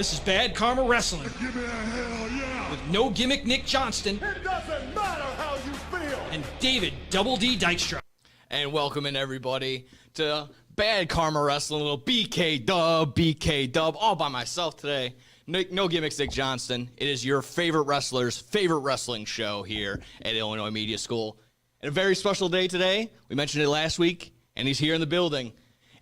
This is Bad Karma Wrestling. Give me a hell yeah! With no gimmick Nick Johnston. It doesn't matter how you feel! And David Double D Dykstra. And welcome in everybody to Bad Karma Wrestling, a little BK Dub, all by myself today. No gimmicks, Nick Johnston. It is your favorite wrestler's favorite wrestling show here at Illinois Media School. And a very special day today. We mentioned it last week, and he's here in the building.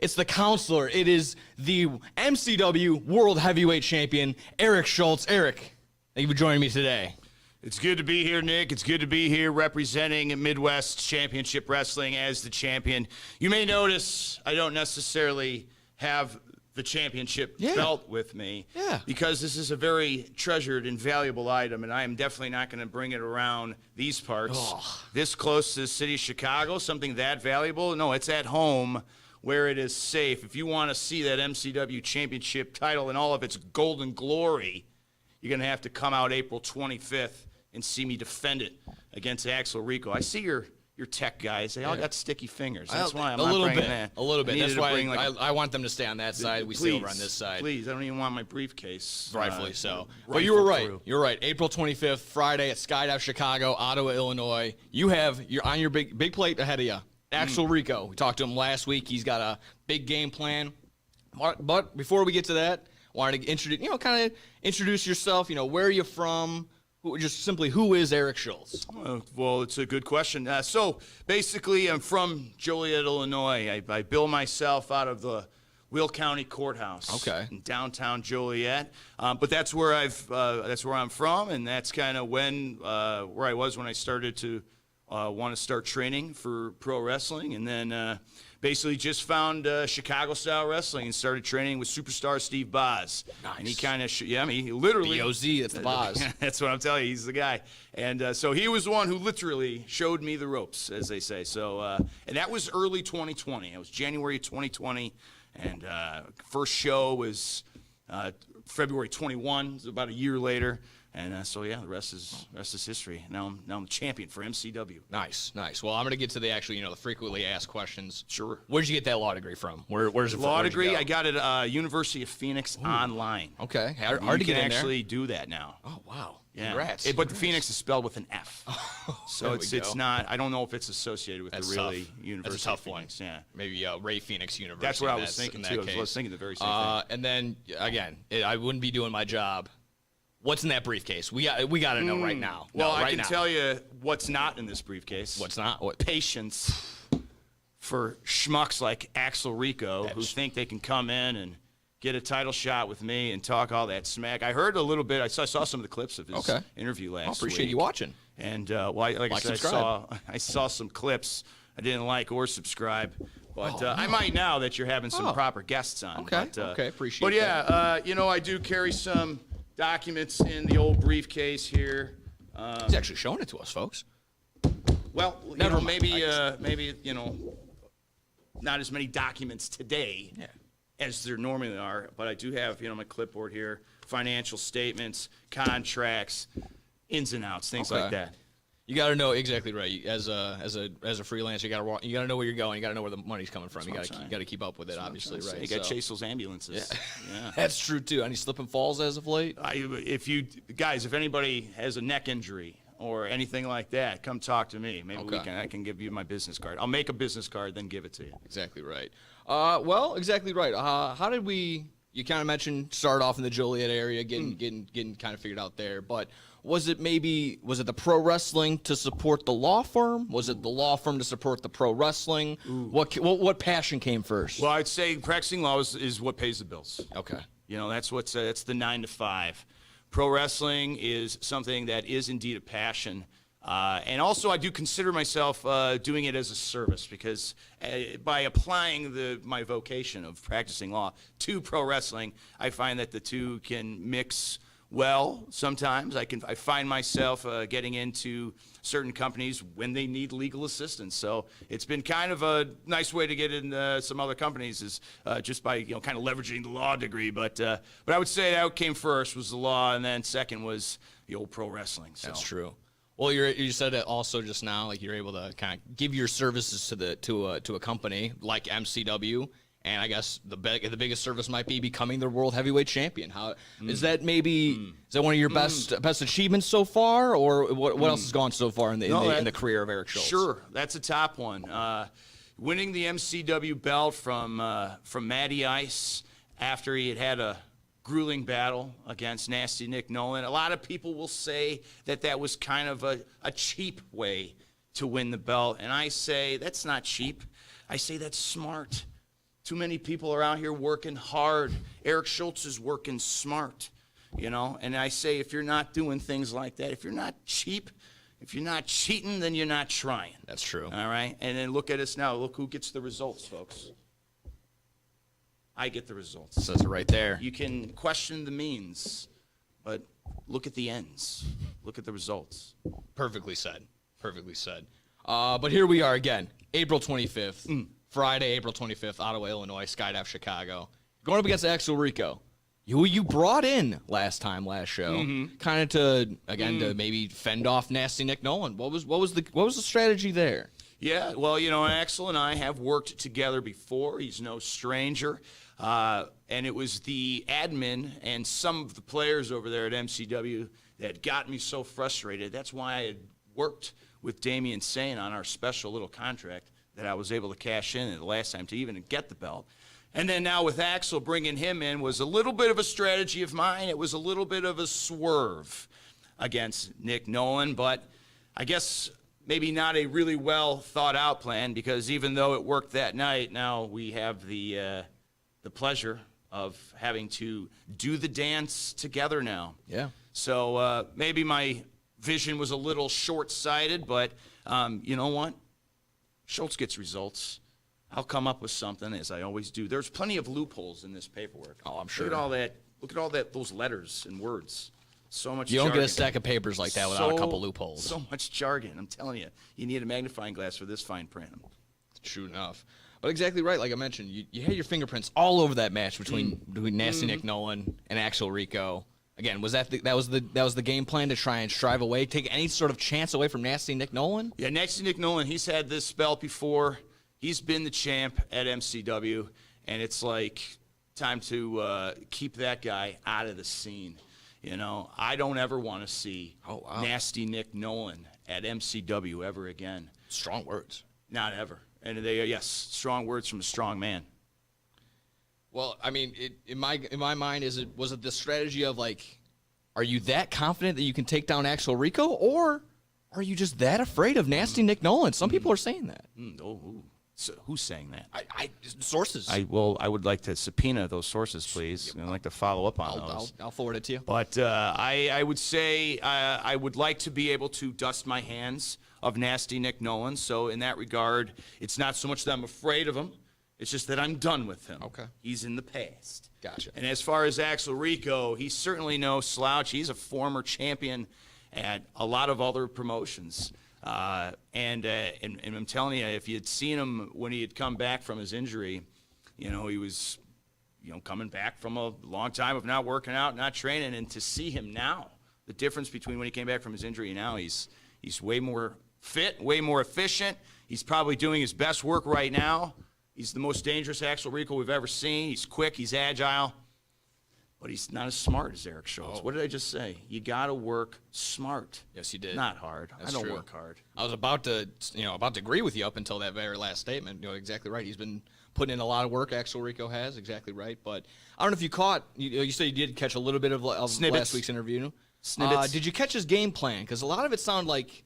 It's the counselor. It is the MCW World Heavyweight Champion, Eric Schultz. Eric, thank you for joining me today. It's good to be here, Nick. It's good to be here representing Midwest Championship Wrestling as the champion. You may notice I don't necessarily have the championship belt with me because this is a very treasured and valuable item, and I am definitely not going to bring it around these parts. This close to the city of Chicago, something that valuable? No, it's at home where it is safe. If you want to see that MCW Championship title in all of its golden glory, you're going to have to come out April 25th and see me defend it against Axel Rico. I see your tech guys. They all got sticky fingers. That's why I'm not bringing that. A little bit. That's why I want them to stay on that side. We stay over on this side. Please, I don't even want my briefcase. Rightfully so. But you were right. You're right. April 25th, Friday at Skydive Chicago, Ottawa, Illinois. You're on your big plate ahead of you. Axel Rico. We talked to him last week. He's got a big game plan. But before we get to that, I wanted to introduce yourself. Where are you from? Just simply, who is Eric Schultz? Well, it's a good question. So basically, I'm from Joliet, Illinois. I bill myself out of the Will County Courthouse in downtown Joliet. But that's where I'm from, and that's kind of where I was when I started to want to start training for pro wrestling, and then basically just found Chicago-style wrestling and started training with superstar Steve Boz. Nice. And he kind of, he literally... B.O.Z., that's the Boz. That's what I'm telling you, he's the guy. And so he was the one who literally showed me the ropes, as they say. So, and that was early 2020. It was January 2020, and first show was February 21, it was about a year later. And so the rest is history. Now I'm the champion for MCW. Nice. Well, I'm going to get to the frequently asked questions. Sure. Where'd you get that law degree from? Where's it? Law degree? I got it at University of Phoenix online. Okay. Hard to get in there. You can actually do that now. Oh wow. Yeah. Congrats. But the Phoenix is spelled with an F. So it's not. I don't know if it's associated with the really University. That's a tough of Phoenix. one. Yeah. Maybe Ray Phoenix University. That's what I was thinking too. I was thinking the very same thing. And then again, I wouldn't be doing my job. What's in that briefcase? We got to know right now. Well, I can tell you what's not in this briefcase. What's not? What? Patience for schmucks like Axel Rico who think they can come in and get a title shot with me and talk all that smack. I heard a little bit. I saw some of the clips of his interview last week. I appreciate you watching. And like I said, I saw some clips I didn't like or subscribe. But I might now that you're having some proper guests on. Okay. Appreciate but that. But I do carry some documents in the old briefcase here. He's actually showing it to us, folks. Well, maybe not as many documents today as there normally are, but I do have my clipboard here, financial statements, contracts, ins and outs, things like that. You got to know exactly right. As a freelancer, you got to know where you're going. You got to know where the money's coming from. You got to keep up with it, obviously, right? You got to chase those ambulances. Yeah. That's true too. Any slip and falls as of late? If anybody has a neck injury or anything like that, come talk to me. Maybe I can give you my business card. I'll make a business card, then give it to you. Exactly right. Exactly right. How did we? You kind of mentioned start off in the Joliet area, getting kind of figured out there, but. Was it the pro wrestling to support the law firm? Was it the law firm to support the pro wrestling? What passion came first? Well, I'd say practicing law is what pays the bills. Okay. That's the 9 to 5. Pro wrestling is something that is indeed a passion. And also I do consider myself doing it as a service because by applying my vocation of practicing law to pro wrestling, I find that the two can mix well. Sometimes I find myself getting into certain companies when they need legal assistance. So it's been kind of a nice way to get in some other companies is just by kind of leveraging the law degree. But I would say that came first was the law, and then second was the old pro wrestling. So. That's true. Well, you said it also just now, like you're able to kind of give your services to a company like MCW, And I guess the biggest service might be becoming the World Heavyweight Champion. How is that? Maybe is that one of your best achievements so far, or what else has gone so far in the career of Eric Schultz? Sure, that's a top one. Winning the MCW belt from Matty Ice after he had a grueling battle against Nasty Nick Nolan. A lot of people will say that was kind of a cheap way to win the belt, and I say that's not cheap. I say that's smart. Too many people are out here working hard. Eric Schultz is working smart, And I say if you're not doing things like that, if you're not cheap, if you're not cheating, then you're not trying. That's true. All right? And then look at us now. Look who gets the results, folks. I get the results. It says it right there. You can question the means, but look at the ends. Look at the results. Perfectly said. Perfectly said. But here we are again, April 25th. Friday, April 25th, Ottawa, Illinois, Skydive Chicago. Going up against Axel Rico, who you brought in last show, kind of to maybe fend off Nasty Nick Nolan. What was the strategy there? Yeah, well, Axel and I have worked together before. He's no stranger. And it was the admin and some of the players over there at MCW that got me so frustrated. That's why I had worked with Damian Sane on our special little contract that I was able to cash in the last time to even get the belt. And then now with Axel, bringing him in was a little bit of a strategy of mine. It was a little bit of a swerve against Nick Nolan, but I guess maybe not a really well thought out plan, because even though it worked that night, now we have the pleasure of having to do the dance together now. Yeah. So maybe my vision was a little short-sighted, but you know what? Schultz gets results. I'll come up with something, as I always do. There's plenty of loopholes in this paperwork. Oh, I'm sure. Look at all that. Those letters and words. So much. You don't jargon. get a stack of papers like that without a couple loopholes. So much jargon. I'm telling you, you need a magnifying glass for this fine print. True enough. But exactly right. Like I mentioned, you had your fingerprints all over that match between Nasty Nick Nolan and Axel Rico. Again, was that was the game plan to try and strive away, take any sort of chance away from Nasty Nick Nolan? Yeah, Nasty Nick Nolan, he's had this belt before. He's been the champ at MCW, and it's like time to keep that guy out of the scene. I don't ever want to see Nasty Nick Nolan at MCW ever again. Strong words. Not ever. And yes, strong words from a strong man. Well, I mean, in my mind, was it the strategy of like, are you that confident that you can take down Axel Rico, or are you just that afraid of Nasty Nick Nolan? Some people are saying that. So who's saying that? Sources. I would like to subpoena those sources, please. I'd like to follow up on those. I'll forward it to you. But I would say I would like to be able to dust my hands of Nasty Nick Nolan. So in that regard, it's not so much that I'm afraid of him. It's just that I'm done with him. Okay. He's in the past. Gotcha. And as far as Axel Rico, he's certainly no slouch. He's a former champion at a lot of other promotions. And I'm telling you, if you had seen him when he had come back from his injury, he was, coming back from a long time of not working out, not training, and to see him now, the difference between when he came back from his injury and now, he's way more fit, way more efficient. He's probably doing his best work right now. He's the most dangerous Axel Rico we've ever seen. He's quick, he's agile, but he's not as smart as Eric Schultz. What did I just say? You got to work smart. Yes, you did. Not hard. That's I don't true. work hard. I was about to agree with you up until that very last statement. Exactly right. He's been putting in a lot of work. Axel Rico has, exactly right. But I don't know if you caught. You said you did catch a little bit of last week's interview. Snippets. Did you catch his game plan? Because a lot of it sounded like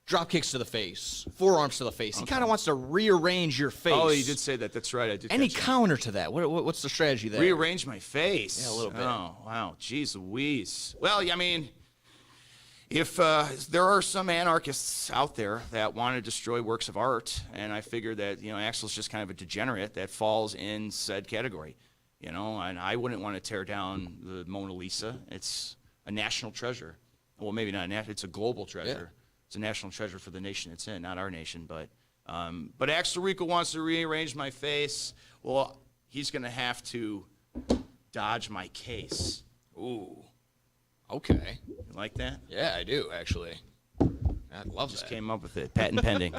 drop kicks to the face, forearms to the face. He kind of wants to rearrange your face. Oh, you did say that. That's right. I did. Any catch that. counter to that? What's the strategy there? Rearrange my face. Yeah, a little bit. Oh, wow. Jeez Louise. Well, I mean, if there are some anarchists out there that want to destroy works of art, and I figure that, Axel's just kind of a degenerate that falls in said category, and I wouldn't want to tear down the Mona Lisa. It's a national treasure. Well, maybe not a national, it's a global treasure. Yeah. It's a national treasure for the nation it's in, not our nation. But Axel Rico wants to rearrange my face. Well, he's going to have to dodge my case. Ooh. Okay. You like that? Yeah, I do, actually. I love Just that. came up with it. Patent pending.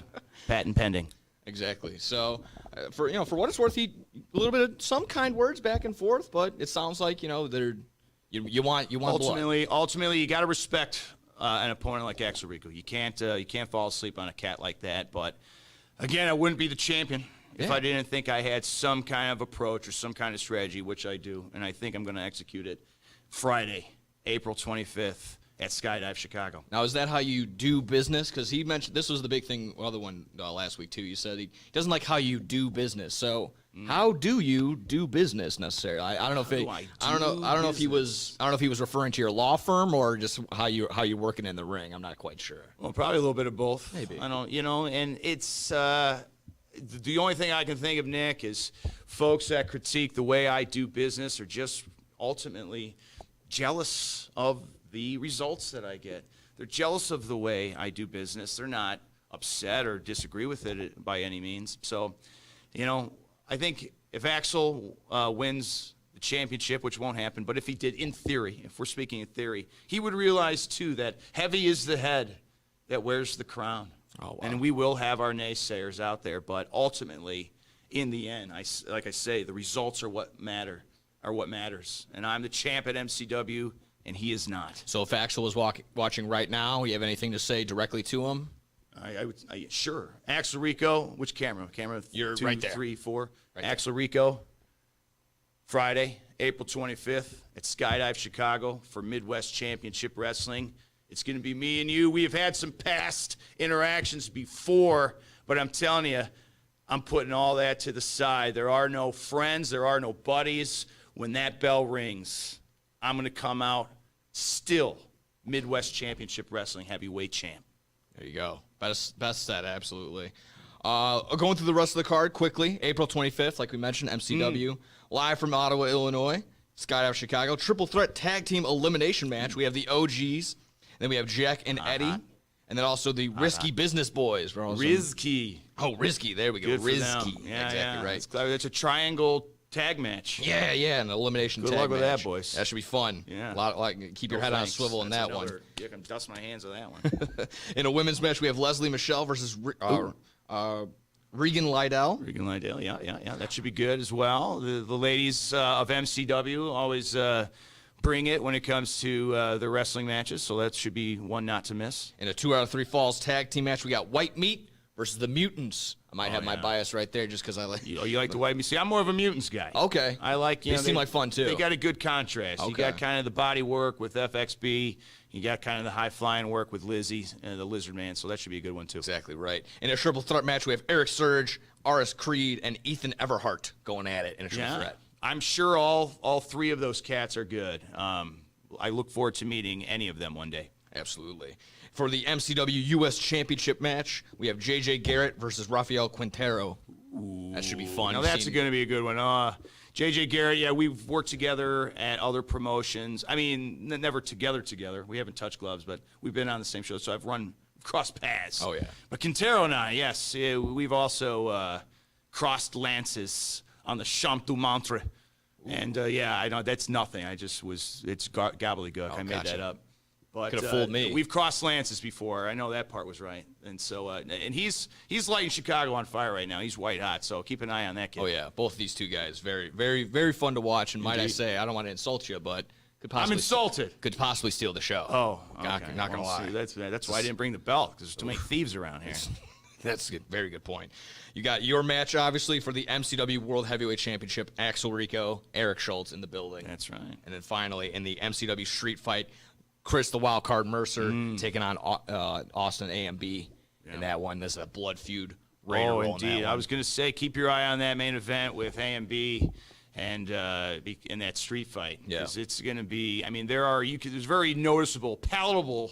Patent pending. Exactly. So, for what it's worth, a little bit of some kind words back and forth, but it sounds like they're you want ultimately you got to respect an opponent like Axel Rico. You can't fall asleep on a cat like that. But again, I wouldn't be the champion if I didn't think I had some kind of approach or some kind of strategy, which I do, and I think I'm going to execute it Friday, April 25th. At Skydive Chicago. Now, is that how you do business? Because he mentioned this was the big thing, other one last week too. You said he doesn't like how you do business. So, how do you do business necessarily? I don't know if I don't know if he was referring to your law firm or just how you're working in the ring. I'm not quite sure. Well, probably a little bit of both. Maybe. I don't, and it's the only thing I can think of, Nick, is folks that critique the way I do business are just ultimately jealous of the results that I get. They're jealous of the way I do business. They're not upset or disagree with it by any means. So, I think if Axel wins the championship, which won't happen, but if he did, in theory, if we're speaking in theory, he would realize, too, that heavy is the head that wears the crown. Oh, wow. And we will have our naysayers out there, but ultimately, in the end, like I say, the results are what matters. And I'm the champ at MCW, and he is not. So if Axel was watching right now, you have anything to say directly to him? Sure. Axel Rico, which camera? You're 2, right there. 3, 4. Right Axel Rico, Friday, April 25th at Skydive Chicago for Midwest Championship Wrestling. It's going to be me and you. We have had some past interactions before, but I'm telling you, I'm putting all that to the side. There are no friends. There are no buddies. When that bell rings, I'm going to come out still Midwest Championship Wrestling heavyweight champ. There you go. Best said, absolutely. Going through the rest of the card quickly. April 25th, like we mentioned, MCW. Live from Ottawa, Illinois. Skydive Chicago. Triple threat tag team elimination match. We have the OGs. Then we have Jack and Eddie. And then also the Risky Business Boys. Risky. Oh, Risky. There we go. Good for Risky. them. Yeah, exactly right. That's a triangle tag match. Yeah, an elimination Good tag luck with match. that, boys. That should be fun. Yeah. Keep your head on a swivel in that one. Yeah, I can dust my hands on that one. In a women's match, we have Leslie Michelle versus Regan Lydell. Regan Lydell, yeah. That should be good as well. The ladies of MCW always bring it when it comes to the wrestling matches, so that should be one not to miss. In a 2 out of 3 falls tag team match, we got White Meat versus the Mutants. I might have my bias right there just because I like... You like the White Meat? See, I'm more of a Mutants guy. Okay. I like, they seem like fun, too. They got a good contrast. Okay. You got kind of the body work with FXB. You got kind of the high-flying work with Lizzie and the Lizard Man, so that should be a good one, too. Exactly right. In a triple threat match, we have Eric Surge, RS Creed, and Ethan Everhart going at it in a triple threat. I'm sure all 3 of those cats are good. I look forward to meeting any of them one day. Absolutely. For the MCW U.S. Championship match, we have J.J. Garrett versus Rafael Quintero. Ooh, that should be fun. Now, that's going to be a good one. J.J. Garrett, yeah, we've worked together at other promotions. I mean, never together. We haven't touched gloves, but we've been on the same show, so I've crossed paths. Oh, yeah. But Quintero and I, yes, we've also crossed lances on the Champ du Montre. And, I know that's nothing. It's gobbledygook. Oh, I made that up. But could have fooled me. We've crossed lances before. I know that part was right. And so, and he's lighting Chicago on fire right now. He's white hot. So keep an eye on that kid. Oh yeah, both of these two guys, very, very, very fun to watch. And might I say, I don't want to insult you, but I'm insulted. Could possibly steal the show. Oh, okay. Not gonna lie. That's why I didn't bring the belt, because there's too many thieves around here. That's a very good point. You got your match, obviously, for the MCW World Heavyweight Championship. Axel Rico, Eric Schultz in the building. That's right. And then finally, in the MCW Street Fight, Chris the Wildcard Mercer taking on Austin AMB in that one. This is a blood feud. Indeed. I was going to say, keep your eye on that main event with AMB and in that street fight. Because it's going to be, I mean, there's very noticeable, palatable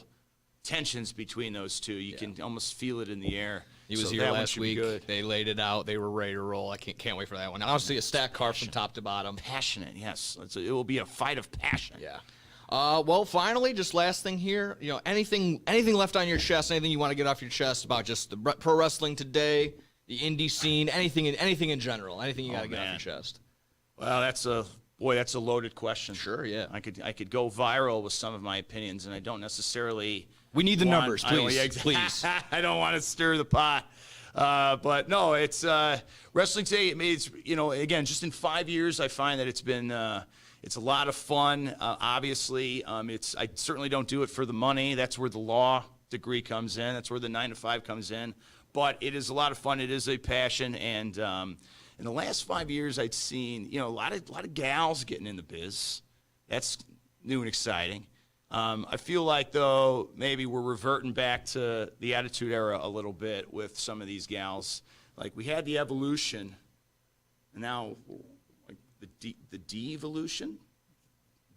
tensions between those two. You can almost feel it in the air. He was here last week. They laid it out. They were ready to roll. I can't wait for that one. Honestly, a stack card from top to bottom. Passionate, yes. It will be a fight of passion. Yeah. Well, finally, just last thing here. Anything left on your chest? Anything you want to get off your chest about just the pro wrestling today, the indie scene, anything in general? Anything you got to get off your chest? Well, that's a loaded question. Sure, yeah. I could go viral with some of my opinions, and I don't necessarily. We need the numbers, please. Please. I don't want to stir the pot. But no, it's wrestling today. I mean, it's, you know, again, just in 5 years, I find that it's been it's a lot of fun. Obviously, I certainly don't do it for the money. That's where the law degree comes in. That's where the 9 to 5 comes in. But it is a lot of fun. It is a passion. And in the last 5 years, I'd seen, you know, a lot of gals getting in the biz. That's new and exciting. I feel like, though, maybe we're reverting back to the Attitude Era a little bit with some of these gals. Like, we had the Evolution, and now like the Devolution?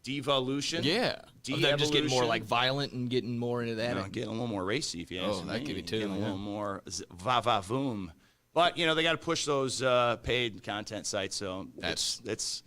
Devolution? Yeah. They're just getting more like violent and getting more into that. You know, getting a little more racy, if you ask me. That could be too. Getting a little more va-va-voom. But, you know, they got to push those paid content sites, so it's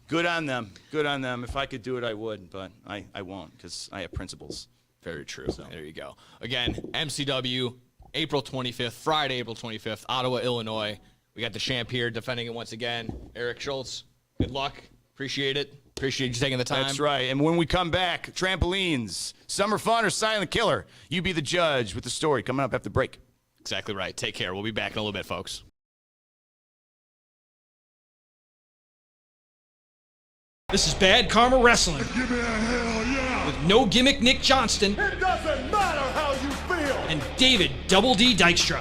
good on them. Good on them. If I could do it, I would, but I won't because I have principles. Very true. So. There you go. Again, MCW, April 25th, Friday, April 25th, Ottawa, Illinois. We got the champ here defending it once again. Eric Schultz, good luck. Appreciate it. Appreciate you taking the time. That's right. And when we come back, trampolines, summer fun or silent killer? You be the judge with the story coming up after the break. Exactly right. Take care. We'll be back in a little bit, folks. This is Bad Karma Wrestling Give me a hell yeah. with No Gimmick Nick Johnston It doesn't matter how you feel. and David Double D Dykstra.